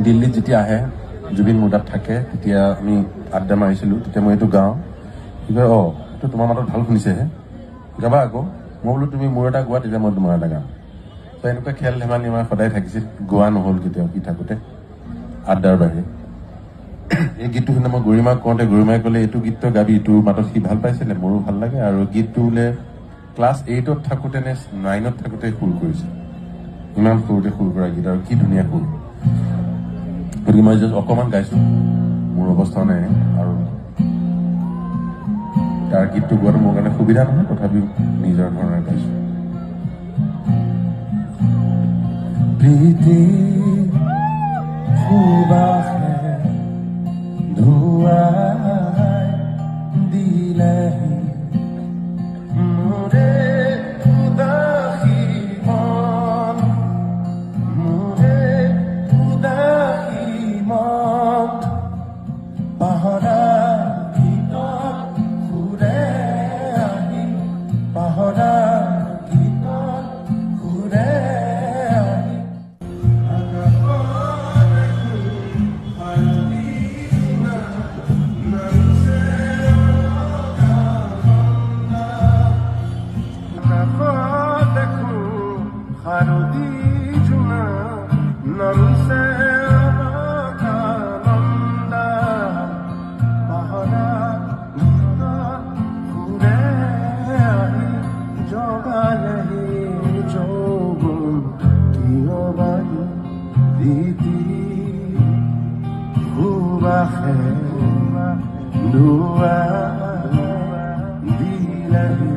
দিল্লীত যেতিয়া আহে জুবিন মোৰ তাত থাকে তেতিয়া আমি আড্ডা মাৰিছিলোঁ তেতিয়া মই এইটো গাওঁ কি কয় এইটো তোমাৰ মাতত ভাল শুনিছেহে গাবা আকৌ মই বোলো তুমি মোৰ এটা গোৱা তেতিয়া মই তোমাৰ এটা গাম তো এনেকুৱা খেল ধেমালি আমাৰ সদায় থাকিছিল গোৱা নহ'ল কেতিয়াও কি থাকোঁতে আড্ডাৰ বাহিৰে এই গীতটো শুনে মই গৰিমাক কওঁতে গৰিমাই ক'লে এইটো গীতটো গাবি তোৰ মাতত সি ভাল পাইছিলে মোৰো ভাল লাগে আৰু গীতটো বোলে ক্লাছ 8ত থাকোঁতে নে 9ত থাকোঁতে সুৰ কৰিছিল ইমান সৰুতে সুৰ কৰা গীত আৰু কি ধুনীয়া সুৰ গতিকে মই জাষ্ট অকণমান গাইছোঁ মোৰ অৱস্থা নাই আৰু তাৰ গীতটো গোৱাটো মোৰ কাৰণে সুবিধা নহয় তথাপিও নিজৰ ধৰণে গাইছোঁ প্ৰীতি সুবাসে ধুৱাই দিলেহি মোৰে উদাসী মন মোৰে উদাসী মন পাহৰা গীতত সুৰে আহি পাহৰা গীতত সুৰে আহি শাৰদী জোনা নৰুছে আনন্দা পাহৰা গীত সুৰে আহি জগালেহি যৌৱন কিয় বাৰু প্ৰীতি সুবাসে ধুৱাই দিলেহি